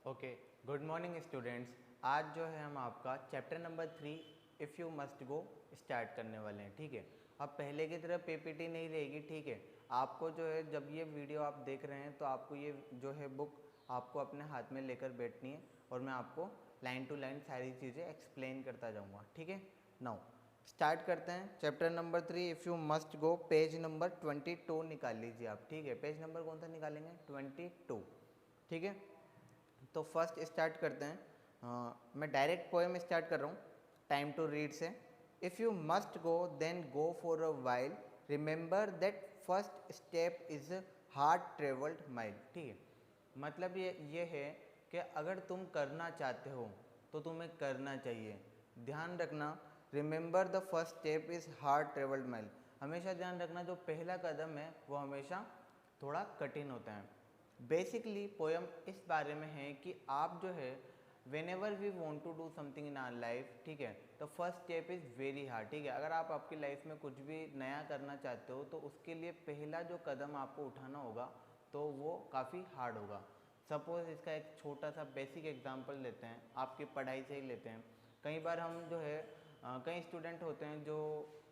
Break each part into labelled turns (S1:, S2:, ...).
S1: Okay, good morning students. आज जो है हम आपका chapter number 3 if you must go start करने वाले हैं। ठीक है, अब पहले की तरह पीपीटी नहीं रहेगी। ठीक है, आपको जो है जब ये वीडियो आप देख रहे हैं तो आपको ये जो है बुक आपको अपने हाथ में लेकर बैठनी है और मैं आपको लाइन टू लाइन सारी चीज़ें एक्सप्लेन करता जाऊँगा। ठीक है, नाउ स्टार्ट करते हैं। Chapter number 3 if you must go, page number 22 निकाल लीजिए आप। ठीक है, पेज नंबर कौन सा निकालेंगे? 22। ठीक है, तो फर्स्ट स्टार्ट करते हैं। मैं डायरेक्ट पोएम स्टार्ट कर रहा हूँ टाइम टू रीड से। If you must go then go for a while, remember that first step is hard travelled mile. ठीक है, मतलब ये है कि अगर तुम करना चाहते हो तो तुम्हें करना चाहिए। ध्यान रखना, remember the first step is hard travelled mile. हमेशा ध्यान रखना जो पहला कदम है वो हमेशा थोड़ा कठिन होता है। बेसिकली पोयम इस बारे में है कि आप जो है whenever we want to do something in our life, ठीक है, तो first step is very hard. ठीक है, अगर आप आपकी लाइफ में कुछ भी नया करना चाहते हो तो उसके लिए पहला जो कदम आपको उठाना होगा तो वो काफ़ी हार्ड होगा। सपोज़ इसका एक छोटा सा बेसिक एग्जांपल लेते हैं, आपकी पढ़ाई से ही लेते हैं। कई बार हम जो है कई स्टूडेंट होते हैं जो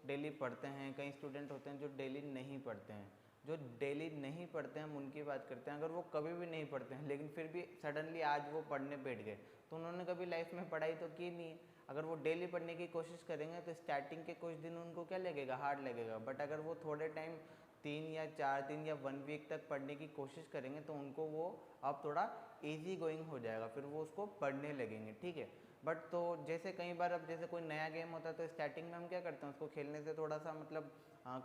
S1: डेली पढ़ते हैं, कई स्टूडेंट होते हैं जो डेली नहीं पढ़ते हैं। जो डेली नहीं पढ़ते हैं हम उनकी बात करते हैं। अगर वो कभी भी नहीं पढ़ते हैं लेकिन फिर भी सडनली आज वो पढ़ने बैठ गए तो उन्होंने कभी लाइफ में पढ़ाई तो की नहीं है। अगर वो डेली पढ़ने की कोशिश करेंगे तो स्टार्टिंग के कुछ दिन उनको क्या लगेगा? हार्ड लगेगा। बट अगर वो थोड़े टाइम 3 या 4 दिन या 1 वीक तक पढ़ने की कोशिश करेंगे तो उनको वो अब थोड़ा ईजी गोइंग हो जाएगा, फिर वो उसको पढ़ने लगेंगे। ठीक है, बट तो जैसे कई बार अब जैसे कोई नया गेम होता है तो स्टार्टिंग में हम क्या करते हैं, उसको खेलने से थोड़ा सा मतलब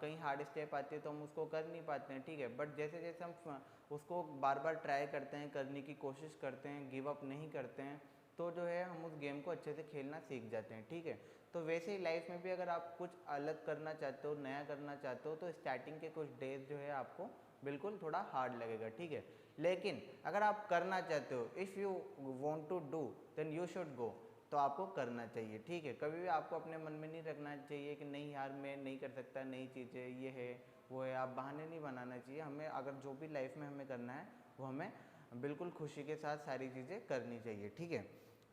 S1: कहीं हार्ड स्टेप आती है तो हम उसको कर नहीं पाते हैं। ठीक है, बट जैसे जैसे हम उसको बार बार ट्राई करते हैं, करने की कोशिश करते हैं, गिव अप नहीं करते हैं, तो जो है हम उस गेम को अच्छे से खेलना सीख जाते हैं। ठीक है, तो वैसे ही लाइफ में भी अगर आप कुछ अलग करना चाहते हो, नया करना चाहते हो तो स्टार्टिंग के कुछ डेज जो है आपको बिल्कुल थोड़ा हार्ड लगेगा। ठीक है, लेकिन अगर आप करना चाहते हो, if you want to do then you should go, तो आपको करना चाहिए। ठीक है, कभी भी आपको अपने मन में नहीं रखना चाहिए कि नहीं यार मैं नहीं कर सकता, नई चीज़ें ये है वो है, आप बहाने नहीं बनाना चाहिए। हमें अगर जो भी लाइफ में हमें करना है वो हमें बिल्कुल खुशी के साथ सारी चीज़ें करनी चाहिए। ठीक है,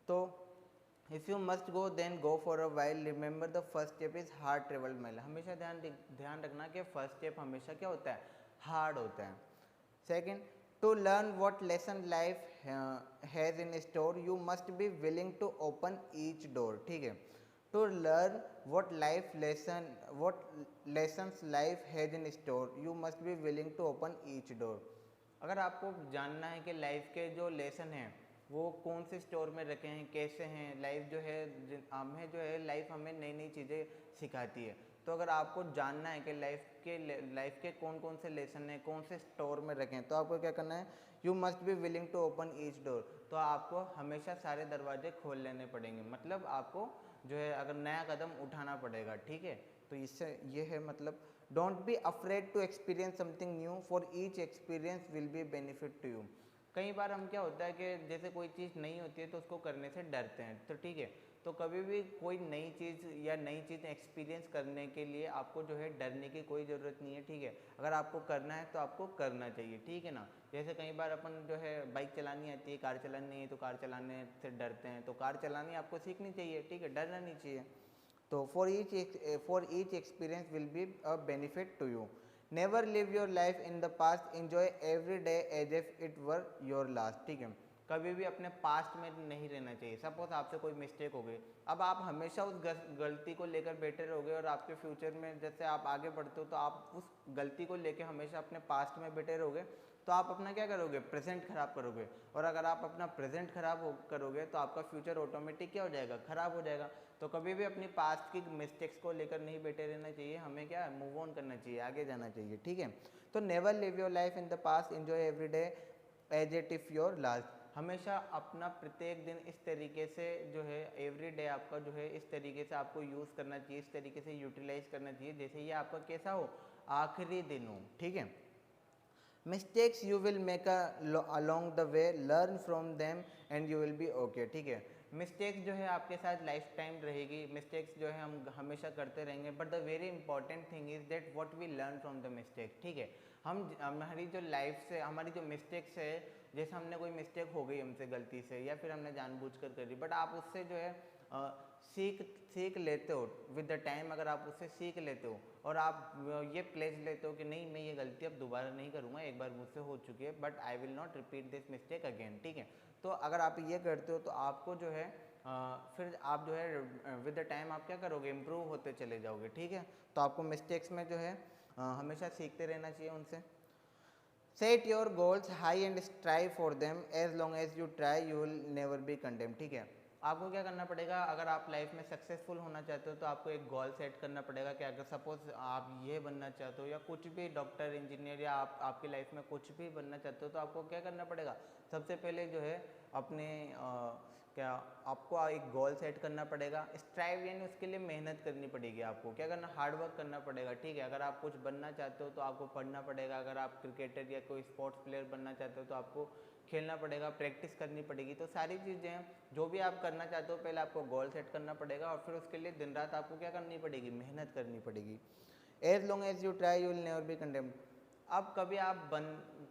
S1: तो if you must go then go for a while, remember the first step is hard travelled mile. हमेशा ध्यान रखना कि फर्स्ट स्टेप हमेशा क्या होता है? हार्ड होता है। Second, to learn what lesson life has in store you must be willing to open each door. ठीक है, to learn what lessons life has in store you must be willing to open each door. अगर आपको जानना है कि life के जो lesson हैं वो कौन से स्टोर में रखे हैं, कैसे हैं, लाइफ जो है हमें जो है लाइफ हमें नई नई चीज़ें सिखाती है। तो अगर आपको जानना है कि लाइफ के कौन कौन से लेसन हैं, कौन से स्टोर में रखें, तो आपको क्या करना है? You must be willing to open each door. तो आपको हमेशा सारे दरवाजे खोल लेने पड़ेंगे, मतलब आपको जो है अगर नया कदम उठाना पड़ेगा। ठीक है, तो इससे ये है मतलब don't be afraid to experience something new, for each experience will be benefit to you. कई बार हम क्या होता है कि जैसे कोई चीज़ नहीं होती है तो उसको करने से डरते हैं। तो ठीक है, तो कभी भी कोई नई चीज़ या नई चीज़ एक्सपीरियंस करने के लिए आपको जो है डरने की कोई ज़रूरत नहीं है। ठीक है, अगर आपको करना है तो आपको करना चाहिए। ठीक है ना, जैसे कई बार अपन जो है बाइक चलानी आती है, कार चलानी नहीं है तो कार चलाने से डरते हैं, तो कार चलानी आपको सीखनी चाहिए। ठीक है, डरना नहीं चाहिए। तो for each experience will be a benefit to you. Never live your life in the past, enjoy every day as if it were your last. ठीक है, कभी भी अपने पास्ट में नहीं रहना चाहिए। सपोज आपसे कोई मिस्टेक हो गई, अब आप हमेशा उस गलती को लेकर बैठे रहोगे और आपके फ्यूचर में जैसे आप आगे बढ़ते हो तो आप उस गलती को लेकर हमेशा अपने पास्ट में बैठे रहोगे तो आप अपना क्या करोगे? प्रेजेंट खराब करोगे। और अगर आप अपना प्रेजेंट खराब करोगे तो आपका फ्यूचर ऑटोमेटिक क्या हो जाएगा? खराब हो जाएगा। तो कभी भी अपनी पास्ट की मिस्टेक्स को लेकर नहीं बैठे रहना चाहिए, हमें क्या है? मूव ऑन करना चाहिए, आगे जाना चाहिए। ठीक है, तो never live your life in the past, enjoy every day as it if your last. हमेशा अपना प्रत्येक दिन इस तरीके से जो है एवरी डे आपका जो है इस तरीके से आपको यूज़ करना चाहिए, इस तरीके से यूटिलाइज करना चाहिए जैसे ये आपका कैसा हो? आखिरी दिन हो। ठीक है, mistakes you will make along the way, learn from them and you will be okay. ठीक है, मिस्टेक्स जो है आपके साथ लाइफ टाइम रहेगी, मिस्टेक्स जो है हम हमेशा करते रहेंगे, but the very important thing is that what we learn from the mistake, ठीक है। हम हमारी जो लाइफ से हमारी जो मिस्टेक्स है, जैसे हमने कोई मिस्टेक हो गई हमसे गलती से या फिर हमने जानबूझकर करी, बट आप उससे जो है सीख लेते हो विद द टाइम। अगर आप उससे सीख लेते हो और आप ये प्लेस लेते हो कि नहीं मैं ये गलती अब दोबारा नहीं करूँगा, एक बार मुझसे हो चुकी है, but I will not repeat this mistake again, ठीक है। तो अगर आप ये करते हो तो आपको जो है फिर आप जो है विद द टाइम आप क्या करोगे, इम्प्रूव होते चले जाओगे, ठीक है। तो आपको मिस्टेक्स में जो है हमेशा सीखते रहना चाहिए उनसे। Set your goals high and strive for them, as long as you try you will never be condemn, ठीक है। आपको क्या करना पड़ेगा, अगर आप लाइफ में सक्सेसफुल होना चाहते हो तो आपको एक गोल सेट करना पड़ेगा कि अगर सपोज आप ये बनना चाहते हो या कुछ भी डॉक्टर इंजीनियर या आप आपकी लाइफ में कुछ भी बनना चाहते हो, तो आपको क्या करना पड़ेगा, सबसे पहले जो है अपने क्या आपको एक गोल सेट करना पड़ेगा। स्ट्राइव यानी उसके लिए मेहनत करनी पड़ेगी, आपको क्या करना, हार्ड वर्क करना पड़ेगा, ठीक है। अगर आप कुछ बनना चाहते हो तो आपको पढ़ना पड़ेगा, अगर आप क्रिकेटर या कोई स्पोर्ट्स प्लेयर बनना चाहते हो तो आपको खेलना पड़ेगा, प्रैक्टिस करनी पड़ेगी। तो सारी चीज़ें हैं जो भी आप करना चाहते हो, पहले आपको गोल सेट करना पड़ेगा और फिर उसके लिए दिन रात आपको क्या करनी पड़ेगी, मेहनत करनी पड़ेगी। As long as you try you will never be condemned. अब कभी आप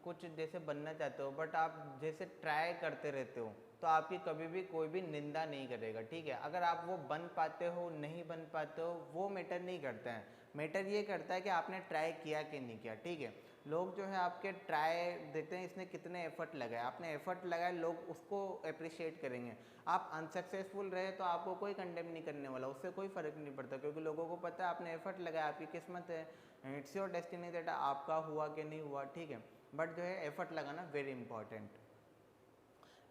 S1: कुछ जैसे बनना चाहते हो बट आप जैसे ट्राई करते रहते हो तो आपकी कभी भी कोई भी निंदा नहीं करेगा, ठीक है। अगर आप वो बन पाते हो नहीं बन पाते हो वो मैटर नहीं करता है, मैटर ये करता है कि आपने ट्राई किया कि नहीं किया, ठीक है। लोग जो है आपके ट्राई देते हैं, इसने कितने एफर्ट लगाए, आपने एफर्ट लगाए, लोग उसको अप्रिशिएट करेंगे। आप अनसक्सेसफुल रहे तो आपको कोई कंडेम नहीं करने वाला, उससे कोई फ़र्क नहीं पड़ता, क्योंकि लोगों को पता है आपने एफर्ट लगाया, आपकी किस्मत है, इट्स योर डेस्टिनी दैट आपका हुआ कि नहीं हुआ, ठीक है। बट जो है एफर्ट लगाना very important.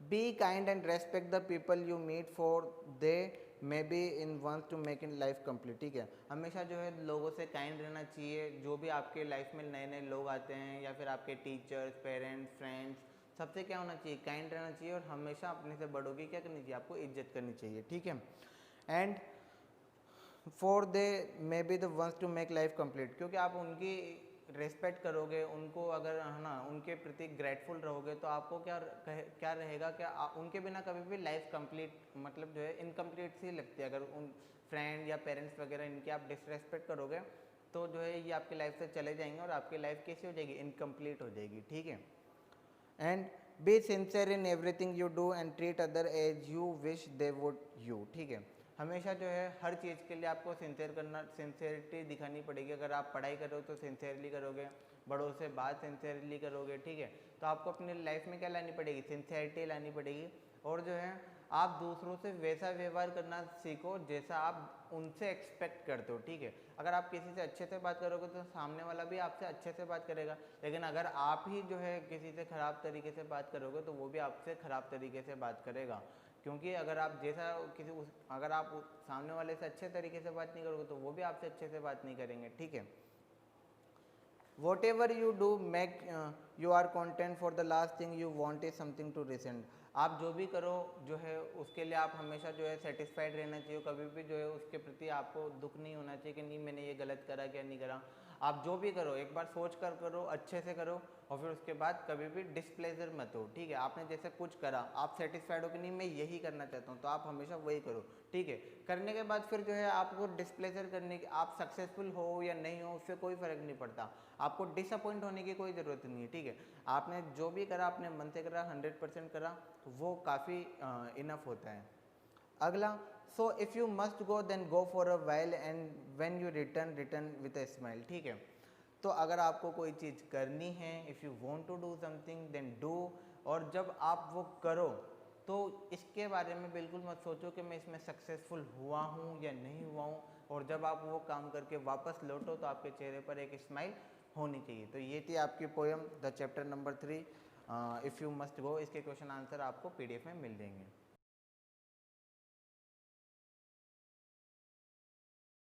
S1: Be kind and respect the people you meet for they may be in ones to make in life complete, ठीक है। हमेशा जो है लोगों से काइंड रहना चाहिए, जो भी आपके लाइफ में नए नए लोग आते हैं या फिर आपके टीचर्स, पेरेंट्स, फ्रेंड्स, सबसे क्या होना चाहिए, काइंड रहना चाहिए। और हमेशा अपने से बड़ों की क्या करनी चाहिए, आपको इज्जत करनी चाहिए, ठीक है। And for they may be the ones to make life complete, क्योंकि आप उनकी रेस्पेक्ट करोगे, उनको अगर है ना उनके प्रति ग्रेटफुल रहोगे तो आपको क्या रहेगा, क्या उनके बिना कभी भी लाइफ कंप्लीट मतलब जो है इनकम्प्लीट सी लगती है। अगर उन फ्रेंड या पेरेंट्स वगैरह इनकी आप डिसरेस्पेक्ट करोगे तो जो है ये आपकी लाइफ से चले जाएंगे और आपकी लाइफ कैसी हो जाएगी, इनकम्प्लीट हो जाएगी, ठीक है। And be sincere in everything you do and treat other as you wish they would you, ठीक है। हमेशा जो है हर चीज़ के लिए आपको सिंसियरिटी दिखानी पड़ेगी। अगर आप पढ़ाई करो तो सिंसियरली करोगे, बड़ों से बात सिंसियरली करोगे, ठीक है। तो आपको अपनी लाइफ में क्या लानी पड़ेगी, सिंसियरिटी लानी पड़ेगी। और जो है आप दूसरों से वैसा व्यवहार करना सीखो जैसा आप उनसे एक्सपेक्ट करते हो, ठीक है। अगर आप किसी से अच्छे से बात करोगे तो सामने वाला भी आपसे अच्छे से बात करेगा, लेकिन अगर आप ही जो है किसी से ख़राब तरीके से बात करोगे तो वो भी आपसे ख़राब तरीके से बात करेगा। क्योंकि अगर आप जैसा अगर आप सामने वाले से अच्छे तरीके से बात नहीं करोगे तो वो भी आपसे अच्छे से बात नहीं करेंगे, ठीक है। Whatever you do make you are content for the last thing you want is something to resent. आप जो भी करो जो है उसके लिए आप हमेशा जो है सेटिस्फाइड रहना चाहिए, कभी भी जो है उसके प्रति आपको दुख नहीं होना चाहिए कि नहीं मैंने ये गलत करा क्या नहीं करा। आप जो भी करो एक बार सोच कर करो, अच्छे से करो और फिर उसके बाद कभी भी डिसप्लेजर मत हो, ठीक है। आपने जैसे कुछ करा, आप सेटिस्फाइड हो कि नहीं मैं यही करना चाहता हूँ, तो आप हमेशा वही करो, ठीक है। करने के बाद फिर जो है आपको डिसप्लेजर करने की, आप सक्सेसफुल हो या नहीं हो उससे कोई फ़र्क नहीं पड़ता, आपको डिसअपॉइंट होने की कोई ज़रूरत नहीं है, ठीक है। आपने जो भी करा अपने मन से करा, 100% करा, तो वो काफ़ी इनफ होता है। अगला, so if you must go then go for a while and when you return with a smile, ठीक है। तो अगर आपको कोई चीज़ करनी है, if you want to do something then do, और जब आप वो करो तो इसके बारे में बिल्कुल मत सोचो कि मैं इसमें सक्सेसफुल हुआ हूँ या नहीं हुआ हूँ, और जब आप वो काम करके वापस लौटो तो आपके चेहरे पर एक स्माइल होनी चाहिए। तो ये थी आपकी poem the chapter number 3 if you must गो। इसके क्वेश्चन आंसर आपको PDF में मिल जाएंगे।